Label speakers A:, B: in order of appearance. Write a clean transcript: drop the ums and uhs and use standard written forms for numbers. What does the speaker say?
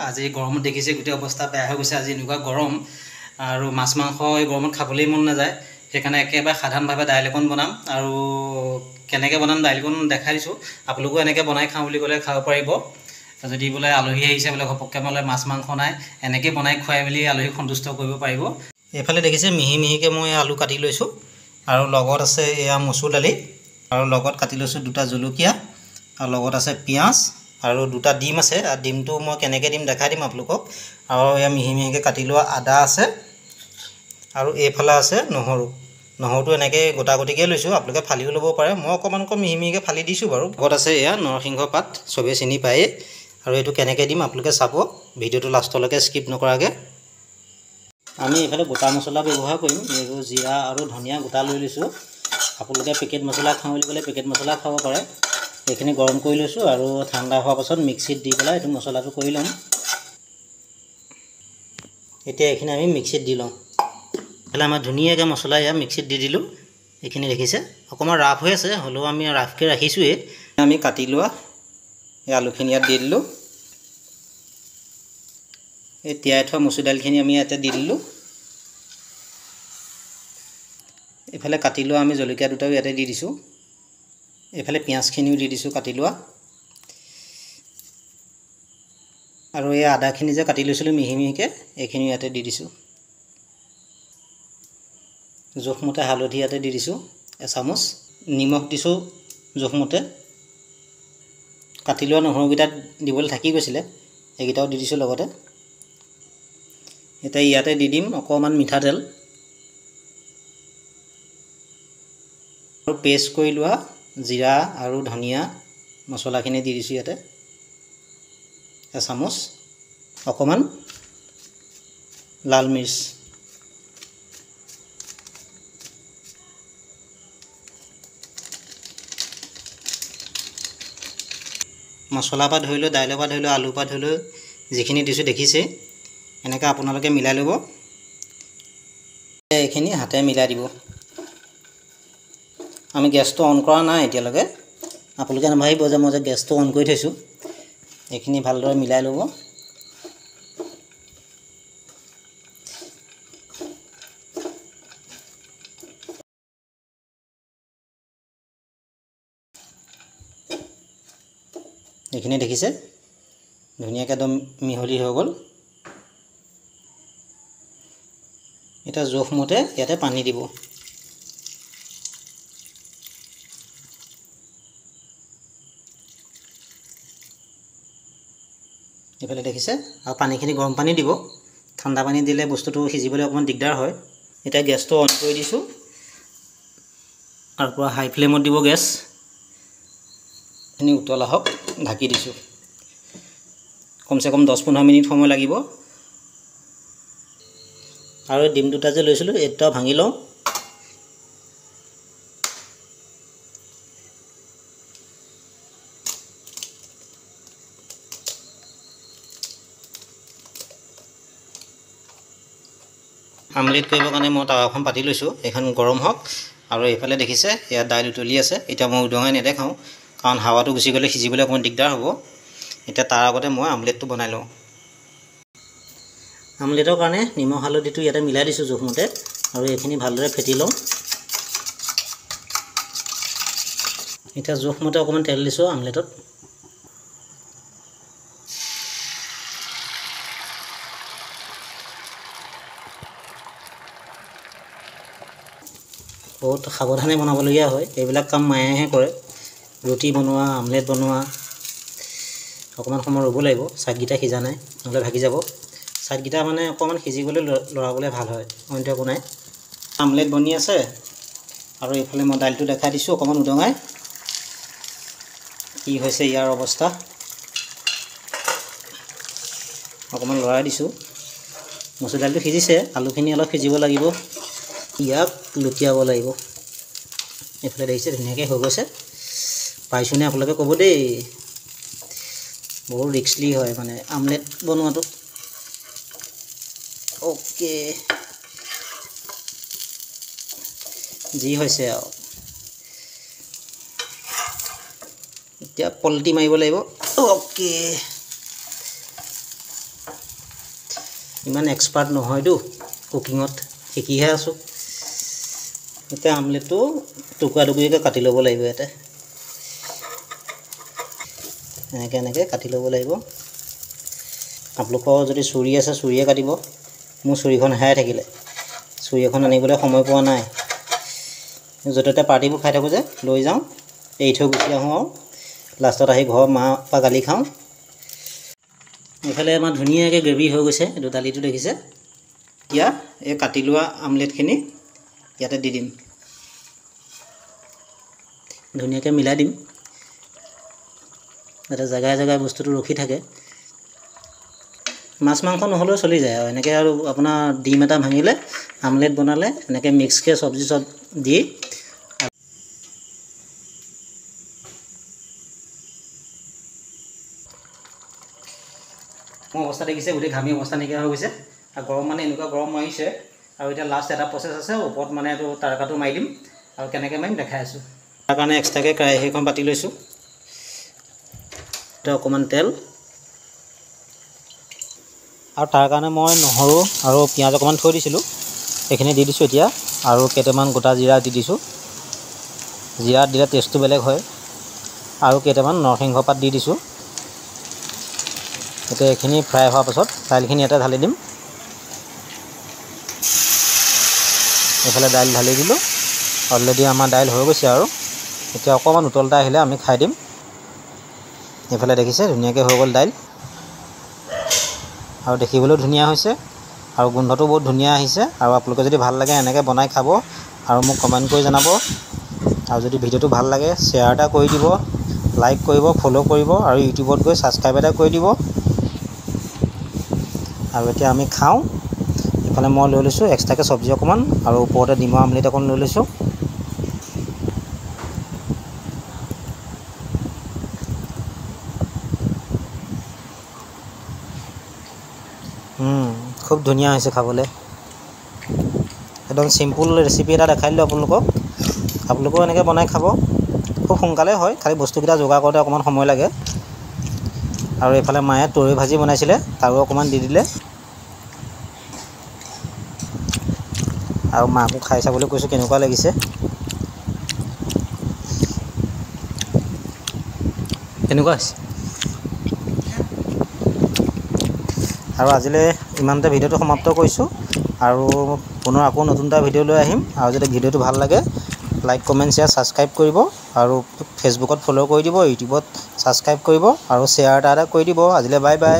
A: আজি গৰমত দেখিছে গোটেই অৱস্থা বেয়া হৈ গৈছে। আজি এনেকুৱা গৰম আৰু মাছ মাংস এই গৰমত খাবলৈ মন নাযায়। সেইকাৰণে একেবাৰে সাধাৰণভাৱে দাইল অকণ বনাম আৰু কেনেকৈ বনাম দাইলকণ দেখাই দিছোঁ। আপোনালোকেও এনেকৈ বনাই খাওঁ বুলি ক'লে খাব পাৰিব। যদি বোলে আলহী আহিছে বোলে ঘপককৈ বোলে মাছ মাংস নাই, এনেকৈ বনাই খুৱাই মেলি আলহীক সন্তুষ্ট কৰিব পাৰিব। এইফালে দেখিছে মিহি মিহিকৈ মই আলু কাটি লৈছোঁ আৰু লগত আছে এয়া মচুৰ দালি আৰু লগত কাটি লৈছোঁ দুটা জলকীয়া আৰু লগত আছে পিঁয়াজ আৰু দুটা ডিম আছে। ডিমটো মই কেনেকৈ দিম দেখাই দিম আপোনালোকক। আৰু এয়া মিহি মিহিকৈ কাটি লোৱা আদা আছে আৰু এইফালে আছে নহৰুটো এনেকৈ গোটা গোটিকৈ লৈছোঁ। আপোনালোকে ফালিও ল'ব পাৰে, মই অকণমান মিহি মিহিকৈ ফালি দিছোঁ বাৰু। লগত আছে এয়া নৰসিংহ পাত, চবেই চিনি পায়েই। আৰু এইটো কেনেকৈ দিম আপোনালোকে চাব, ভিডিঅ'টো লাষ্টলৈকে স্কিপ নকৰাকৈ। আমি এইফালে গোটা মছলা ব্যৱহাৰ কৰিম। এইবোৰ জিৰা আৰু ধনিয়া গোটা লৈ লৈছোঁ। আপোনালোকে পেকেট মছলা খাওঁ বুলি ক'লে পেকেট মছলা খাব পাৰে। এইখিনি গৰম কৰি লৈছোঁ আৰু ঠাণ্ডা হোৱাৰ পাছত মিক্সিত দি পেলাই এইটো মছলাটো কৰি ল'ম। এতিয়া এইখিনি আমি মিক্সিত দি লওঁ। এইফালে আমাৰ ধুনীয়াকৈ মছলা এয়া মিক্সিত দি দিলোঁ। এইখিনি দেখিছে অকণমান ৰাফ হৈ আছে, হ'লেও আমি ৰাফকৈ ৰাখিছোঁৱেই। আমি কাটি লোৱা এই আলুখিনি ইয়াত দি দিলোঁ। এই তিয়াই থোৱা মচুৰ দাইলখিনি আমি ইয়াতে দি দিলোঁ। এইফালে কাটি লোৱা আমি জলকীয়া দুটাও ইয়াতে দি দিছোঁ। এইফালে পিঁয়াজখিনিও দি দিছোঁ কাটি লোৱা। আৰু এই আদাখিনি যে কাটি লৈছিলোঁ মিহি মিহিকৈ, এইখিনি ইয়াতে দি দিছোঁ। জোখমতে হালধি ইয়াতে দি দিছোঁ এচামুচ, নিমখ দিছোঁ জোখমতে। কাটি লোৱা নহৰুকেইটা দিবলৈ থাকি গৈছিলে, সেইকেইটাও দি দিছোঁ লগতে। এতিয়া ইয়াতে দি দিম অকণমান মিঠাতেল আৰু পেষ্ট কৰি লোৱা জিৰা আৰু ধনিয়া মছলাখিনি দি দিছোঁ ইয়াতে এচামুচ, অকণমান লাল মিৰ্চ, মছলাৰ পৰা ধৰি লৈ দাইলৰ পৰা ধৰি লৈ আলুৰ পৰা ধৰি লৈ যিখিনি দিছোঁ দেখিছে। এনেকৈ আপোনালোকে মিলাই ল'ব। এইখিনি হাতে মিলাই দিব। আমি গেছটো অন কৰা নাই এতিয়ালৈকে, আপোনালোকে নাভাবিব যে মই যে গেছটো অন কৰি থৈছোঁ। এইখিনি ভালদৰে মিলাই ল'ব। এইখিনি দেখিছে ধুনীয়াকৈ একদম মিহলি হৈ গ'ল। এতিয়া জোখমতে ইয়াতে পানী দিব। এইফালে দেখিছে আৰু পানীখিনি গৰম পানী দিব। ঠাণ্ডা পানী দিলে বস্তুটো সিজিবলৈ অকণমান দিগদাৰ হয়। এতিয়া গেছটো অন কৰি দিছোঁ আৰু পূৰা হাই ফ্লেমত দিব গেছ। এইখিনি উতল আহক, ঢাকি দিছোঁ। কমচে কম 10-15 মিনিট সময় লাগিব। আৰু ডিম দুটা যে লৈছিলোঁ এই দুটা ভাঙি লওঁ। আমলেট কৰিবৰ কাৰণে মই টাৱাখন পাতি লৈছোঁ, এইখন গৰম হওক। আৰু এইফালে দেখিছে ইয়াত দাইল উতলি আছে। এতিয়া মই উদঙাই নেদেখাওঁ, কাৰণ হাৱাটো গুচি গ'লে সিজিবলৈ অকণমান দিগদাৰ হ'ব। এতিয়া তাৰ আগতে মই আমলেটটো বনাই লওঁ। আমলেটৰ কাৰণে নিমখ হালধিটো ইয়াতে মিলাই দিছোঁ জোখমতে আৰু এইখিনি ভালদৰে ফেটি লওঁ। এতিয়া জোখমতে অকণমান তেল দিছোঁ আমলেটত। বহুত সাৱধানে বনাবলগীয়া হয়, এইবিলাক কাম মায়েহে কৰে। ৰুটি বনোৱা, আমলেট বনোৱা, অকণমান সময় ৰ'ব লাগিব। চাইডকেইটা সিজা নাই, নহ'লে ভাগি যাব। চাইডকেইটা মানে অকণমান সিজিবলৈ লৰাবলৈ ভাল হয়, অইনটো একো নাই। আমলেট বনি আছে আৰু এইফালে মই দাইলটো দেখাই দিছোঁ অকণমান উদঙাই। কি হৈছে ইয়াৰ অৱস্থা, অকণমান লৰাই দিছোঁ। মচুৰ দাইলটো সিজিছে, আলুখিনি অলপ সিজিব লাগিব, ইয়াক লুটিয়াব লাগিব। এইফালে দেখিছে ধুনীয়াকৈ হৈ গৈছে। পাইছোঁনে আপোনালোকে ক'ব দেই, বহুত ৰিক্সলি হয় মানে আমলেট বনোৱাটো। অ'কে, যি হৈছে আৰু এতিয়া পলটি মাৰিব লাগিব। অ'কে, ইমান এক্সপাৰ্ট নহয়তো কুকিঙত, শিকিহে আছোঁ। এতিয়া আমলেটটো টুকুৰা টুকুৰিকৈ কাটি ল'ব লাগিব। ইয়াতে এনেকৈ কাটি ল'ব লাগিব। আপোনালোকৰ যদি চুৰি আছে চুৰিয়ে কাটিব। মোৰ চুৰিখন হেৰাই থাকিলে, চুৰি এখন আনিবলৈ সময় পোৱা নাই। য'তে ত'তে পাৰ্টিবোৰ খাই থাকোঁ যে লৈ যাওঁ, এৰি থৈ গুচি আহোঁ আৰু লাষ্টত আহি ঘৰৰ মাৰ পৰা গালি খাওঁ। এইফালে আমাৰ ধুনীয়াকৈ গ্ৰেভি হৈ গৈছে। এইটো দালিটো দেখিছে। এতিয়া এই কাটি লোৱা আমলেটখিনি ইয়াতে দি দিম, ধুনীয়াকৈ মিলাই দিম যাতে জেগাই জেগাই বস্তুটো ৰখি থাকে। মাছ মাংস নহ'লেও চলি যায় আৰু এনেকৈ। আৰু আপোনাৰ ডিম এটা ভাঙিলে আমলেট বনালে এনেকৈ মিক্সকৈ চব্জি চব দি মোৰ অৱস্থা দেখিছে, গোটেই ঘামি অৱস্থা নাইকিয়া হৈ গৈছে। আৰু গৰম মানে এনেকুৱা গৰম মাৰিছে। আৰু এতিয়া লাষ্ট এটা প্ৰচেছ আছে, ওপৰত মানে এইটো তাৰকাটো মাৰি দিম। আৰু কেনেকৈ মাৰিম দেখাই আছোঁ। তাৰ কাৰণে এক্সট্ৰাকৈ কেৰাহীখন পাতি লৈছোঁ। এতিয়া অকণমান তেল, আৰু তাৰ কাৰণে মই নহৰু আৰু পিঁয়াজ অকণমান থৈ দিছিলোঁ, সেইখিনি দি দিছোঁ এতিয়া। আৰু কেইটামান গোটা জিৰা দি দিছোঁ। জিৰা দিলে টেষ্টটো বেলেগ হয়। আৰু কেইটামান নৰসিংহ পাত দি দিছোঁ। এতিয়া এইখিনি ফ্ৰাই হোৱাৰ পাছত দাইলখিনি ইয়াতে ঢালি দিম। এইফালে দাইল ঢালি দিলোঁ। অলৰেডি আমাৰ দাইল হৈ গৈছে আৰু এতিয়া অকণমান উতলটা আহিলে আমি খাই দিম। এইফালে দেখিছে ধুনীয়াকৈ হৈ গ'ল দাইল, আৰু দেখিবলৈও ধুনীয়া হৈছে আৰু গোন্ধটো বহুত ধুনীয়া আহিছে। আৰু আপোনালোকে যদি ভাল লাগে এনেকৈ বনাই খাব আৰু মোক কমেণ্ট কৰি জনাব। আৰু যদি ভিডিঅ'টো ভাল লাগে শ্বেয়াৰ এটা কৰি দিব, লাইক কৰিব, ফ'ল' কৰিব আৰু ইউটিউবত গৈ ছাবস্ক্ৰাইব এটা কৰি দিব। আৰু এতিয়া আমি খাওঁ। ইফালে মই লৈ লৈছোঁ এক্সট্ৰাকৈ চব্জি অকণমান, আৰু ওপৰতে ডিমৰ আমলেট অকণ লৈ লৈছোঁ। খুব ধুনীয়া হৈছে খাবলৈ। একদম চিম্পুল ৰেচিপি এটা দেখাই দিলোঁ আপোনালোকক। আপোনালোকেও এনেকৈ বনাই খাব, খুব সোনকালে হয়। খালি বস্তুকেইটা যোগাৰ কৰোঁতে অকণমান সময় লাগে। আৰু এইফালে মায়ে তৰৈ ভাজি বনাইছিলে, তাৰো অকণমান দি দিলে। আৰু মাকো খাই চাবলৈ কৈছোঁ কেনেকুৱা লাগিছে। কেনেকুৱা হৈছে? আৰু আজিলৈ ইমানতে ভিডিঅ'টো সমাপ্ত কৰিছোঁ। আৰু পুনৰ আকৌ নতুন এটা ভিডিঅ' লৈ আহিম। আৰু যদি ভিডিঅ'টো ভাল লাগে লাইক, কমেণ্ট, শ্বেয়াৰ, ছাবস্ক্ৰাইব কৰিব। আৰু ফেচবুকত ফ'ল' কৰি দিব, ইউটিউবত ছাবস্ক্ৰাইব কৰিব আৰু শ্বেয়াৰ এটা কৰি দিব। আজিলৈ বাই বাই।